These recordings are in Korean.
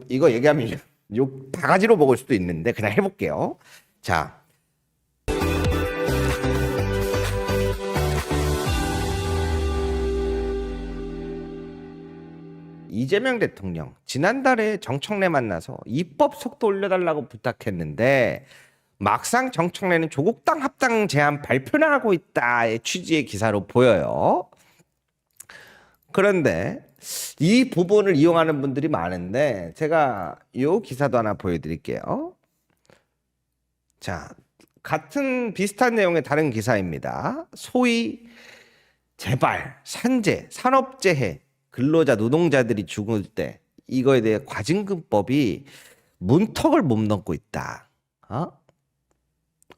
이거 얘기하면 욕 바가지로 먹을 수도 있는데 그냥 해볼게요. 자, 이재명 대통령 지난달에 정청래 만나서 입법 속도 올려달라고 부탁했는데 막상 정청래는 조국 당 합당 제안 발표나 하고 있다의 취지의 기사로 보여요. 그런데 이 부분을 이용하는 분들이 많은데 제가 이 기사도 하나 보여드릴게요. 자, 같은 비슷한 내용의 다른 기사입니다. 소위 재발, 산재, 산업재해, 근로자, 노동자들이 죽을 때 이거에 대해 과징금법이 문턱을 못 넘고 있다.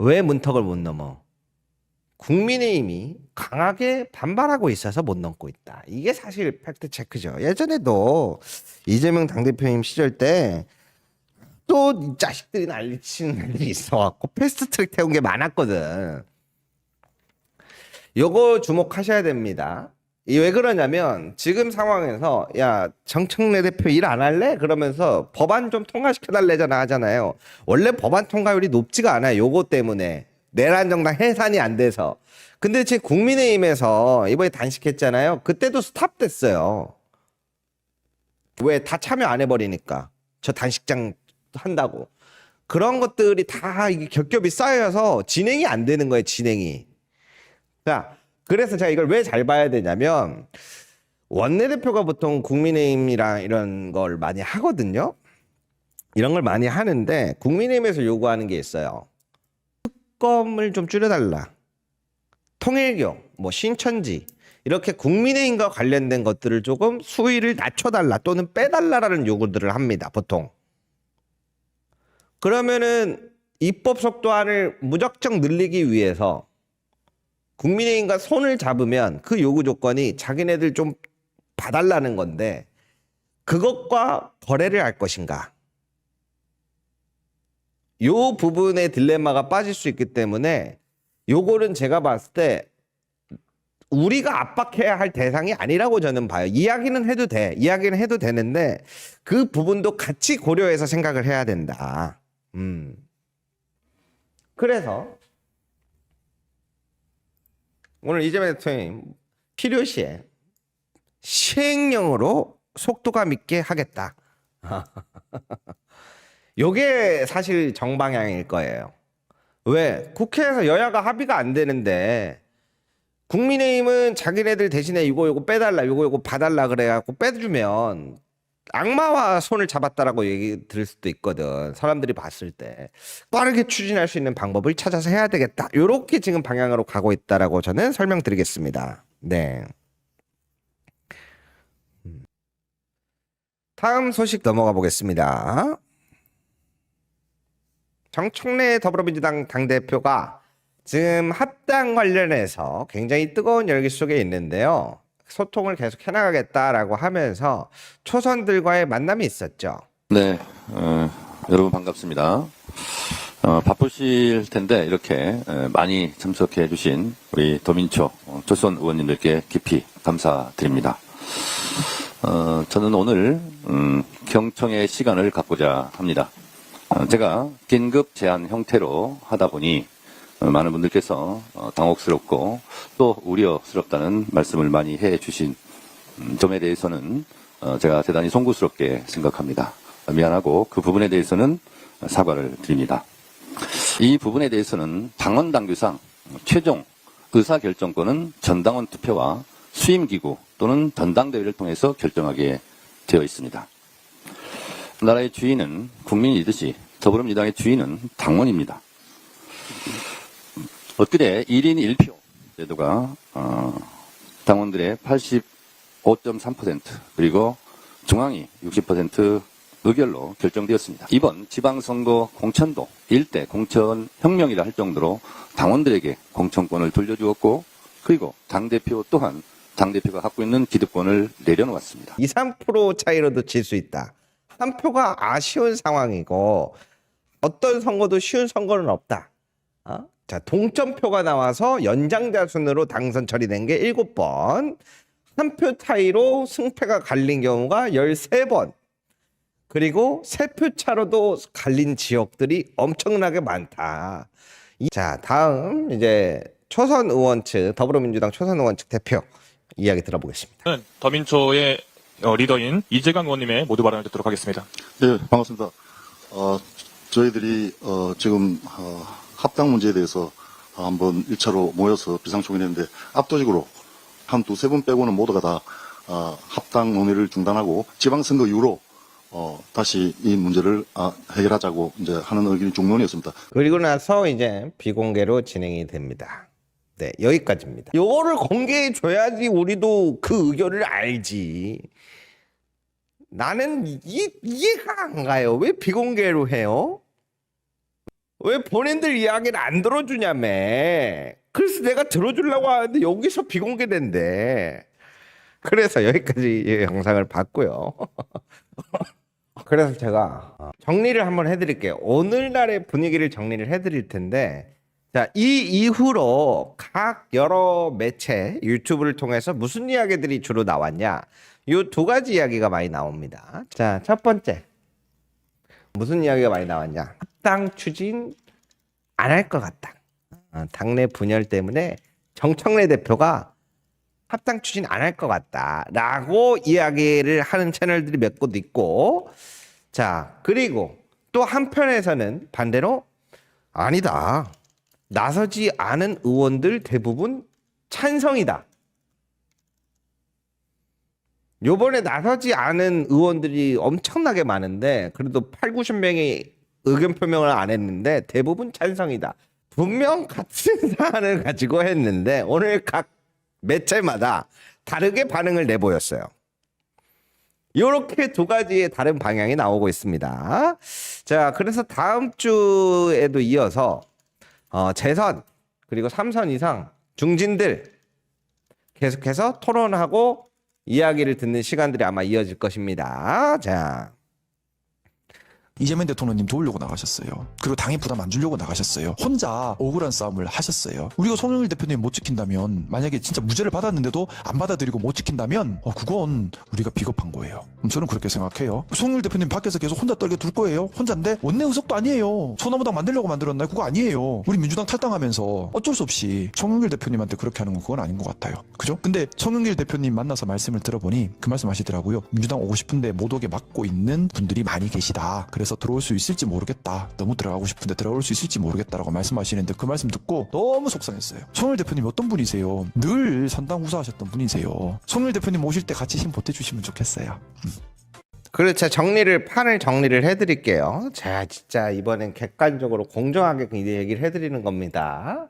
왜 문턱을 못 넘어? 국민의힘이 강하게 반발하고 있어서 못 넘고 있다. 이게 사실 팩트 체크죠. 예전에도 이재명 당대표님 시절 때 또 이 자식들이 난리치는 애들이 있어갖고 패스트트랙 태운 게 많았거든. 요거 주목하셔야 됩니다. 이 왜 그러냐면 지금 상황에서 야 정청래 대표 일 안 할래? 그러면서 법안 좀 통과시켜달래잖아 하잖아요. 원래 법안 통과율이 높지가 않아요. 요거 때문에 내란 정당 해산이 안 돼서. 근데 지금 국민의힘에서 이번에 단식했잖아요. 그때도 스탑됐어요. 왜? 다 참여 안 해버리니까. 저 단식장 한다고. 그런 것들이 다 이게 겹겹이 쌓여서 진행이 안 되는 거예요. 진행이. 자, 그래서 제가 이걸 왜 잘 봐야 되냐면 원내대표가 보통 국민의힘이랑 이런 걸 많이 하거든요. 이런 걸 많이 하는데 국민의힘에서 요구하는 게 있어요. 특검을 좀 줄여달라. 통일교, 뭐 신천지 이렇게 국민의힘과 관련된 것들을 조금 수위를 낮춰달라 또는 빼달라라는 요구들을 합니다. 보통. 그러면은 입법 속도안을 무작정 늘리기 위해서 국민의힘과 손을 잡으면 그 요구 조건이 자기네들 좀 봐달라는 건데 그것과 거래를 할 것인가? 요 부분의 딜레마가 빠질 수 있기 때문에 요거는 제가 봤을 때 우리가 압박해야 할 대상이 아니라고 저는 봐요. 이야기는 해도 돼. 이야기는 해도 되는데 그 부분도 같이 고려해서 생각을 해야 된다. 그래서 오늘 이재명 대통령이 필요시에 시행령으로 속도감 있게 하겠다. 요게 사실 정방향일 거예요. 왜? 국회에서 여야가 합의가 안 되는데 국민의힘은 자기네들 대신에 요거 빼달라, 요거 봐달라 그래갖고 빼주면 악마와 손을 잡았다라고 얘기 들을 수도 있거든. 사람들이 봤을 때 빠르게 추진할 수 있는 방법을 찾아서 해야 되겠다. 요렇게 지금 방향으로 가고 있다라고 저는 설명드리겠습니다. 네. 다음 소식 넘어가 보겠습니다. 정청래 더불어민주당 당대표가 지금 합당 관련해서 굉장히 뜨거운 열기 속에 있는데요. 소통을 계속 해나가겠다라고 하면서 초선들과의 만남이 있었죠. 네, 여러분 반갑습니다. 바쁘실 텐데 이렇게 많이 참석해 주신 우리 도민초 초선 의원님들께 깊이 감사드립니다. 저는 오늘 경청의 시간을 갖고자 합니다. 제가 긴급 제안 형태로 하다 보니 많은 분들께서 당혹스럽고 또 우려스럽다는 말씀을 많이 해주신 점에 대해서는 제가 대단히 송구스럽게 생각합니다. 미안하고 그 부분에 대해서는 사과를 드립니다. 이 부분에 대해서는 당원 당규상 최종 의사결정권은 전당원 투표와 수임기구 또는 전당대회를 통해서 결정하게 되어 있습니다. 나라의 주인은 국민이듯이 더불어민주당의 주인은 당원입니다. 엊그제 1인 1표 제도가 당원들의 85.3% 그리고 중앙위 60% 의결로 결정되었습니다. 이번 지방선거 공천도 일대 공천혁명이라 할 정도로 당원들에게 공천권을 돌려주었고 그리고 당대표 또한 당대표가 갖고 있는 기득권을 내려놓았습니다. 2, 3% 차이로도 질 수 있다. 한 표가 아쉬운 상황이고 어떤 선거도 쉬운 선거는 없다. 자, 동점표가 나와서 연장자순으로 당선 처리된 게 7번, 한 표 차이로 승패가 갈린 경우가 13번. 그리고 세 표 차로도 갈린 지역들이 엄청나게 많다. 자, 다음 이제 초선 의원 측, 더불어민주당 초선 의원 측 대표 이야기 들어보겠습니다. 저는 더민초의 리더인 이재강 의원님의 모두 발언을 듣도록 하겠습니다. 네, 반갑습니다. 저희들이 지금 합당 문제에 대해서 한번 1차로 모여서 비상총회를 했는데 압도적으로 한 두세 분 빼고는 모두가 다 합당 논의를 중단하고 지방선거 이후로 다시 이 문제를 해결하자고 이제 하는 의견이 중론이었습니다. 그리고 나서 이제 비공개로 진행이 됩니다. 네, 여기까지입니다. 요거를 공개해 줘야지 우리도 그 의견을 알지. 나는 이해가 안 가요. 왜 비공개로 해요? 왜 본인들 이야기를 안 들어주냐며. 그래서 내가 들어주려고 하는데 여기서 비공개된대. 그래서 여기까지 이 영상을 봤고요. 그래서 제가 정리를 한번 해드릴게요. 오늘날의 분위기를 정리를 해드릴 텐데, 자, 이 이후로 각 여러 매체, 유튜브를 통해서 무슨 이야기들이 주로 나왔냐? 요 두 가지 이야기가 많이 나옵니다. 자, 첫 번째. 무슨 이야기가 많이 나왔냐? 합당 추진 안 할 것 같다. 당내 분열 때문에 정청래 대표가 합당 추진 안 할 것 같다라고 이야기를 하는 채널들이 몇 곳 있고, 자, 그리고 또 한편에서는 반대로 아니다. 나서지 않은 의원들 대부분 찬성이다. 요번에 나서지 않은 의원들이 엄청나게 많은데 그래도 8, 90명이 의견 표명을 안 했는데 대부분 찬성이다. 분명 같은 사안을 가지고 했는데 오늘 각 매체마다 다르게 반응을 내보였어요. 이렇게 두 가지의 다른 방향이 나오고 있습니다. 자, 그래서 다음 주에도 이어서 재선 그리고 3선 이상 중진들 계속해서 토론하고 이야기를 듣는 시간들이 아마 이어질 것입니다. 자, 이재명 대통령님 도우려고 나가셨어요. 그리고 당에 부담 안 주려고 나가셨어요. 혼자 억울한 싸움을 하셨어요. 우리가 송영길 대표님 못 지킨다면, 만약에 진짜 무죄를 받았는데도 안 받아들이고 못 지킨다면 그건 우리가 비겁한 거예요. 저는 그렇게 생각해요. 송영길 대표님 밖에서 계속 혼자 떨게 둘 거예요. 혼자인데 원내 의석도 아니에요. 소나무당 만들려고 만들었나요? 그거 아니에요. 우리 민주당 탈당하면서 어쩔 수 없이 송영길 대표님한테 그렇게 하는 건 그건 아닌 것 같아요. 그죠? 근데 송영길 대표님 만나서 말씀을 들어보니 그 말씀 하시더라고요. 민주당 오고 싶은데 못 오게 막고 있는 분들이 많이 계시다. 그래서 들어올 수 있을지 모르겠다. 너무 들어가고 싶은데 들어올 수 있을지 모르겠다라고 말씀하시는데 그 말씀 듣고 너무 속상했어요. 송영길 대표님 어떤 분이세요? 늘 선당 후사하셨던 분이세요. 송영길 대표님 오실 때 같이 힘 보태주시면 좋겠어요. 그렇죠. 판을 정리를 해드릴게요. 자, 진짜 이번엔 객관적으로 공정하게 이 얘기를 해드리는 겁니다.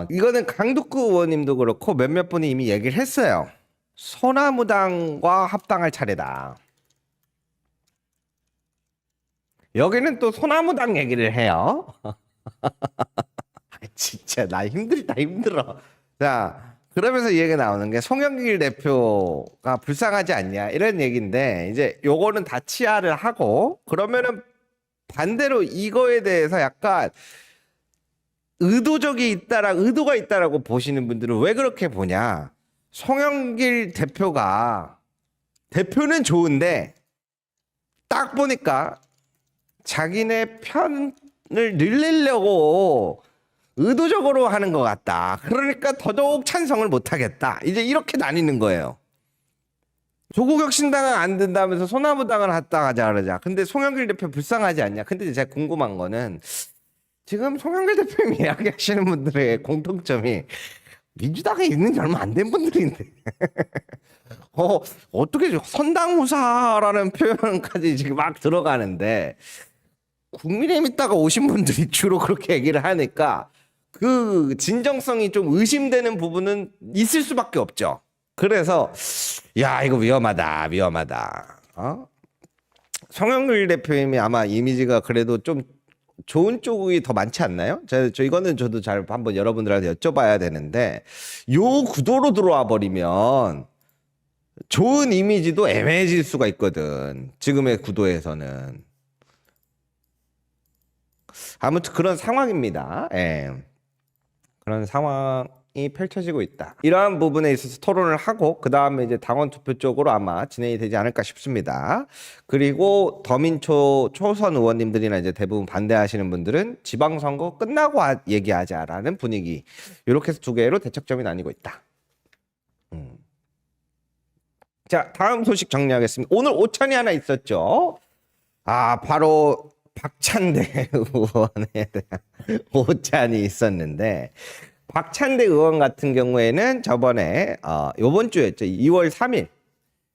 이거는 강덕구 의원님도 그렇고 몇몇 분이 이미 얘기를 했어요. 소나무당과 합당할 차례다. 여기는 또 소나무당 얘기를 해요. 진짜 나 힘들어. 자, 그러면서 이 얘기가 나오는 게 송영길 대표가 불쌍하지 않냐 이런 얘기인데, 이제 요거는 다 치하를 하고, 그러면은 반대로 이거에 대해서 약간 의도가 있다라고 보시는 분들은 왜 그렇게 보냐? 송영길 대표는 좋은데 딱 보니까 자기네 편을 늘리려고 의도적으로 하는 것 같다. 그러니까 더더욱 찬성을 못하겠다. 이제 이렇게 나뉘는 거예요. 조국혁신당은 안 된다면서 소나무당을 하자 그러자. 근데 송영길 대표 불쌍하지 않냐? 근데 제가 궁금한 거는 지금 송영길 대표님 이야기하시는 분들의 공통점이 민주당에 있는 지 얼마 안 된 분들인데 어떻게 선당후사라는 표현까지 지금 막 들어가는데, 국민의힘 있다가 오신 분들이 주로 그렇게 얘기를 하니까 그 진정성이 좀 의심되는 부분은 있을 수밖에 없죠. 그래서 야, 이거 위험하다. 송영길 대표님이 아마 이미지가 그래도 좀 좋은 쪽이 더 많지 않나요? 저 이거는 저도 잘 한번 여러분들한테 여쭤봐야 되는데, 요 구도로 들어와 버리면 좋은 이미지도 애매해질 수가 있거든. 지금의 구도에서는. 아무튼 그런 상황입니다. 예. 그런 상황이 펼쳐지고 있다. 이러한 부분에 있어서 토론을 하고 그 다음에 이제 당원 투표 쪽으로 아마 진행이 되지 않을까 싶습니다. 그리고 더민초 초선 의원님들이나 이제 대부분 반대하시는 분들은 지방선거 끝나고 얘기하자라는 분위기. 이렇게 해서 두 개로 대척점이 나뉘고 있다. 자, 다음 소식 정리하겠습니다. 오늘 오찬이 하나 있었죠. 바로 박찬대 의원에 대한 오찬이 있었는데, 박찬대 의원 같은 경우에는 저번에 요번 주였죠. 2월 3일.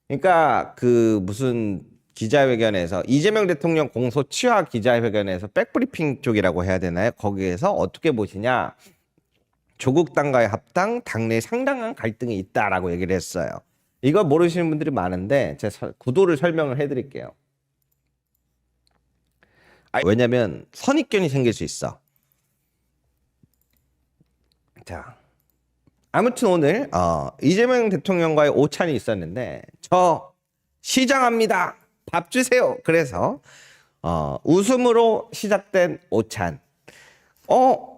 그러니까 그 무슨 기자회견에서 이재명 대통령 공소 취하 기자회견에서 백브리핑 쪽이라고 해야 되나요? 거기에서 어떻게 보시냐? 조국 당과의 합당, 당내에 상당한 갈등이 있다라고 얘기를 했어요. 이거 모르시는 분들이 많은데 제가 구도를 설명을 해드릴게요. 왜냐면 선입견이 생길 수 있어. 자, 아무튼 오늘 이재명 대통령과의 오찬이 있었는데 저 시장합니다. 밥 주세요. 그래서 웃음으로 시작된 오찬.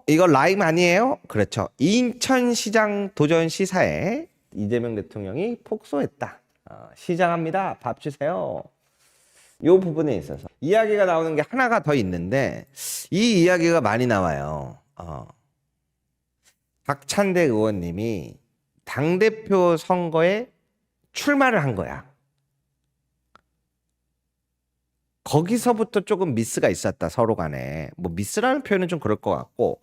이거 라임 아니에요? 그렇죠. 인천시장 도전 시사에 이재명 대통령이 폭소했다. 시장합니다. 밥 주세요. 이 부분에 있어서 이야기가 나오는 게 하나가 더 있는데 이 이야기가 많이 나와요. 박찬대 의원님이 당대표 선거에 출마를 한 거야. 거기서부터 조금 미스가 있었다, 서로 간에. 뭐 미스라는 표현은 좀 그럴 것 같고,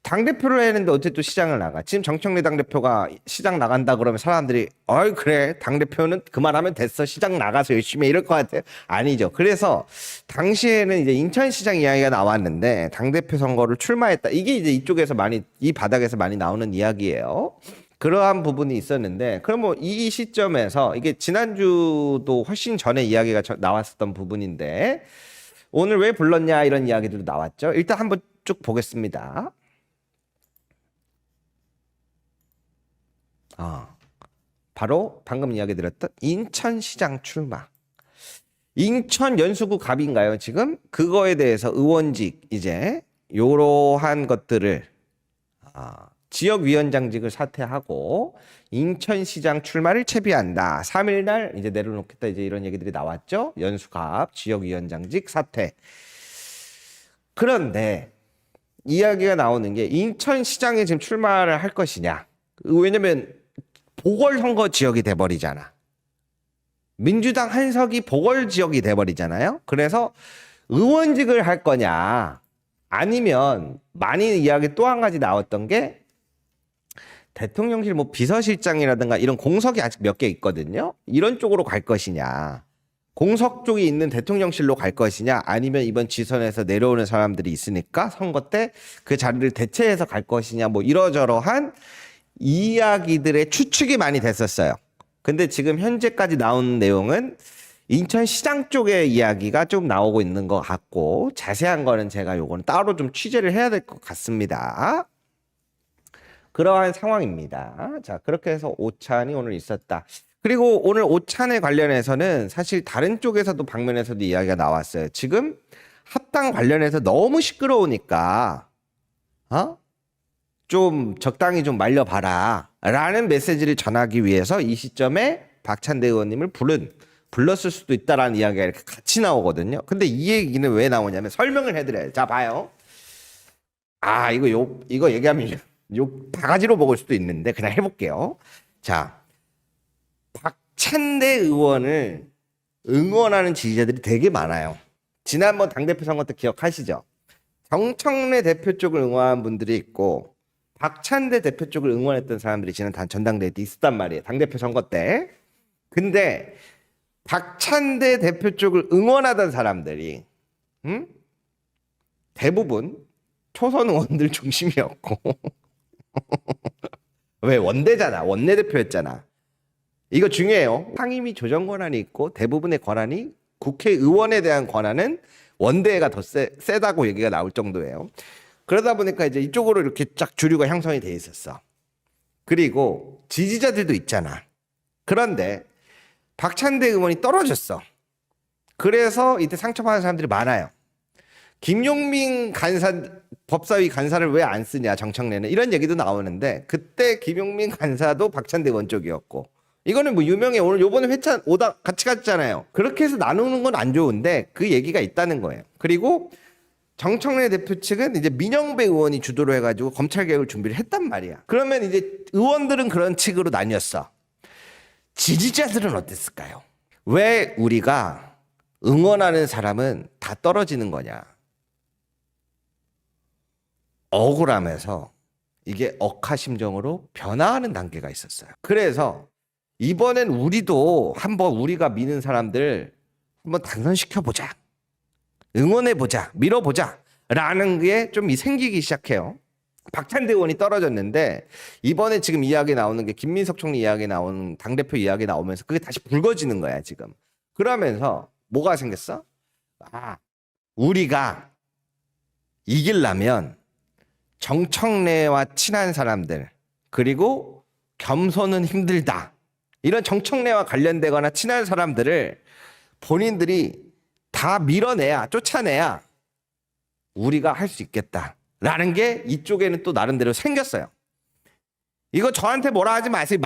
당대표를 했는데 어쨌든 시장을 나가. 지금 정청래 당대표가 시장 나간다 그러면 사람들이 어이 그래 당대표는 그만하면 됐어, 시장 나가서 열심히 해, 이럴 것 같아요. 아니죠. 그래서 당시에는 이제 인천시장 이야기가 나왔는데 당대표 선거를 출마했다. 이게 이제 이쪽에서 많이, 이 바닥에서 많이 나오는 이야기예요. 그러한 부분이 있었는데, 그럼 뭐 이 시점에서 이게 지난주도 훨씬 전에 이야기가 나왔었던 부분인데 오늘 왜 불렀냐 이런 이야기들도 나왔죠. 일단 한번 쭉 보겠습니다. 바로 방금 이야기 드렸던 인천시장 출마. 인천 연수구 갑인가요 지금? 그거에 대해서 의원직 이제 요러한 것들을 지역위원장직을 사퇴하고 인천시장 출마를 채비한다. 3일날 이제 내려놓겠다. 이제 이런 얘기들이 나왔죠. 연수갑 지역위원장직 사퇴. 그런데 이야기가 나오는 게 인천시장에 지금 출마를 할 것이냐. 왜냐면 보궐선거 지역이 돼버리잖아. 민주당 한석이 보궐지역이 돼버리잖아요. 그래서 의원직을 할 거냐 아니면 많이 이야기 또 한 가지 나왔던 게 대통령실 뭐 비서실장이라든가 이런 공석이 아직 몇 개 있거든요. 이런 쪽으로 갈 것이냐, 공석 쪽이 있는 대통령실로 갈 것이냐, 아니면 이번 지선에서 내려오는 사람들이 있으니까 선거 때 그 자리를 대체해서 갈 것이냐, 뭐 이러저러한 이야기들의 추측이 많이 됐었어요. 근데 지금 현재까지 나온 내용은 인천시장 쪽의 이야기가 좀 나오고 있는 것 같고, 자세한 거는 제가 요거는 따로 좀 취재를 해야 될 것 같습니다. 그러한 상황입니다. 자, 그렇게 해서 오찬이 오늘 있었다. 그리고 오늘 오찬에 관련해서는 사실 다른 쪽에서도 방면에서도 이야기가 나왔어요. 지금 합당 관련해서 너무 시끄러우니까 좀 적당히 좀 말려봐라 라는 메시지를 전하기 위해서 이 시점에 박찬대 의원님을 불렀을 수도 있다라는 이야기가 이렇게 같이 나오거든요. 근데 이 얘기는 왜 나오냐면 설명을 해드려요. 자, 봐요. 이거 얘기하면 욕 바가지로 먹을 수도 있는데 그냥 해볼게요. 자, 박찬대 의원을 응원하는 지지자들이 되게 많아요. 지난번 당대표 선거 때 기억하시죠? 정청래 대표 쪽을 응원한 분들이 있고 박찬대 대표 쪽을 응원했던 사람들이 지난 전당대회 때 있었단 말이에요. 당대표 선거 때. 근데 박찬대 대표 쪽을 응원하던 사람들이 대부분 초선 의원들 중심이었고 왜? 원대잖아. 원내대표였잖아. 이거 중요해요. 상임위 조정 권한이 있고 대부분의 권한이, 국회의원에 대한 권한은 원대가 더 세다고 얘기가 나올 정도예요. 그러다 보니까 이제 이쪽으로 이렇게 쫙 주류가 형성이 돼 있었어. 그리고 지지자들도 있잖아. 그런데 박찬대 의원이 떨어졌어. 그래서 이때 상처받은 사람들이 많아요. 김용민 간사 법사위 간사를 왜 안 쓰냐 정청래는 이런 얘기도 나오는데 그때 김용민 간사도 박찬대 의원 쪽이었고 이거는 뭐 유명해. 오늘 요번에 회차 오다 같이 갔잖아요. 그렇게 해서 나누는 건 안 좋은데 그 얘기가 있다는 거예요. 그리고 정청래 대표 측은 이제 민영배 의원이 주도를 해가지고 검찰 개혁을 준비를 했단 말이야. 그러면 이제 의원들은 그런 측으로 나뉘었어. 지지자들은 어땠을까요? 왜 우리가 응원하는 사람은 다 떨어지는 거냐? 억울함에서 이게 억하심정으로 변화하는 단계가 있었어요. 그래서 이번엔 우리도 한번 우리가 미는 사람들 한번 당선시켜보자. 응원해보자. 밀어보자. 라는 게 좀 생기기 시작해요. 박찬대 의원이 떨어졌는데 이번에 지금 이야기 나오는 게 김민석 총리 이야기 나오는 당대표 이야기 나오면서 그게 다시 불거지는 거야 지금. 그러면서 뭐가 생겼어? 아, 우리가 이기려면 정청래와 친한 사람들 그리고 겸손은 힘들다. 이런 정청래와 관련되거나 친한 사람들을 본인들이 다 밀어내야 쫓아내야 우리가 할 수 있겠다라는 게 이쪽에는 또 나름대로 생겼어요. 이거 저한테 뭐라 하지 마세요.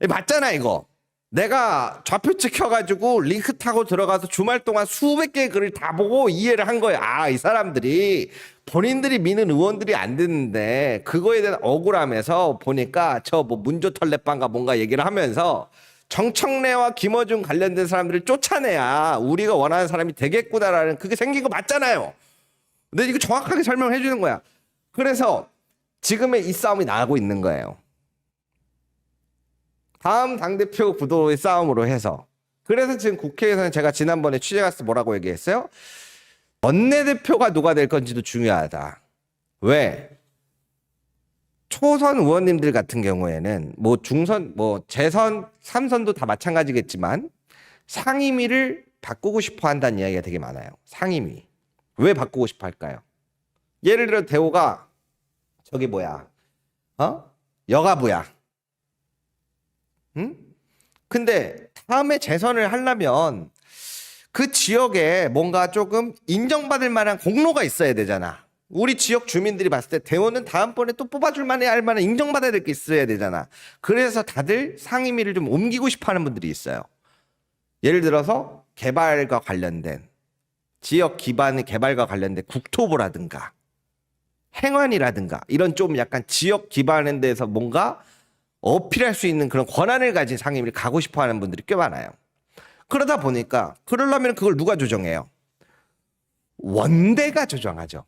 맞잖아 이거. 내가 좌표 찍혀가지고 링크 타고 들어가서 주말 동안 수백 개의 글을 다 보고 이해를 한 거예요. 아, 이 사람들이 본인들이 미는 의원들이 안 듣는데 그거에 대한 억울함에서 보니까 저 뭐 문조 털레빵가 뭔가 얘기를 하면서 정청래와 김어준 관련된 사람들을 쫓아내야 우리가 원하는 사람이 되겠구나라는 그게 생긴 거 맞잖아요. 근데 이거 정확하게 설명을 해주는 거야. 그래서 지금의 이 싸움이 나고 있는 거예요. 다음 당대표 구도의 싸움으로 해서. 그래서 지금 국회에서는 제가 지난번에 취재 갔을 때 뭐라고 얘기했어요? 원내대표가 누가 될 건지도 중요하다. 왜? 초선 의원님들 같은 경우에는 뭐 중선, 뭐 재선, 3선도 다 마찬가지겠지만 상임위를 바꾸고 싶어 한다는 이야기가 되게 많아요. 상임위. 왜 바꾸고 싶어 할까요? 예를 들어 대호가 저기 뭐야? 여가부야. 응? 근데 다음에 재선을 하려면 그 지역에 뭔가 조금 인정받을 만한 공로가 있어야 되잖아. 우리 지역 주민들이 봤을 때 대호는 다음번에 또 뽑아줄 만해 할 만한 인정받아야 될 게 있어야 되잖아. 그래서 다들 상임위를 좀 옮기고 싶어 하는 분들이 있어요. 예를 들어서 개발과 관련된 지역 기반의 개발과 관련된 국토부라든가 행안이라든가 이런 좀 약간 지역 기반에 대해서 뭔가 어필할 수 있는 그런 권한을 가진 상임위를 가고 싶어 하는 분들이 꽤 많아요. 그러다 보니까 그러려면 그걸 누가 조정해요? 원대가 조정하죠.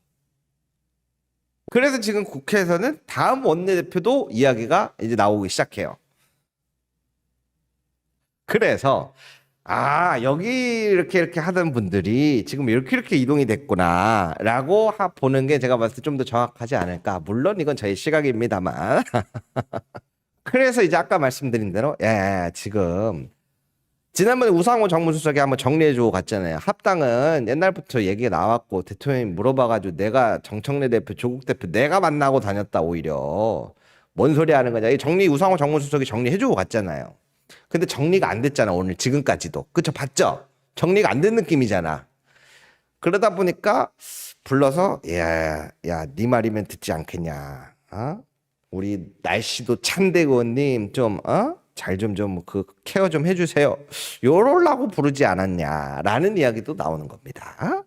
그래서 지금 국회에서는 다음 원내대표도 이야기가 이제 나오기 시작해요. 그래서 여기 이렇게 하던 분들이 지금 이렇게 이동이 됐구나라고 보는 게 제가 봤을 때 좀 더 정확하지 않을까. 물론 이건 저의 시각입니다만. 그래서 이제 아까 말씀드린 대로 지금 지난번에 우상호 정무수석이 한번 정리해주고 갔잖아요. 합당은 옛날부터 얘기가 나왔고 대통령이 물어봐가지고 내가 정청래 대표, 조국 대표 내가 만나고 다녔다 오히려. 뭔 소리 하는 거냐. 우상호 정무수석이 정리해주고 갔잖아요. 근데 정리가 안 됐잖아 오늘 지금까지도. 그쵸? 봤죠? 정리가 안 된 느낌이잖아. 그러다 보니까 불러서 야 네 말이면 듣지 않겠냐. 우리 날씨도 찬대 의원님 좀 잘 좀 그 케어 좀 해주세요. 요럴라고 부르지 않았냐라는 이야기도 나오는 겁니다.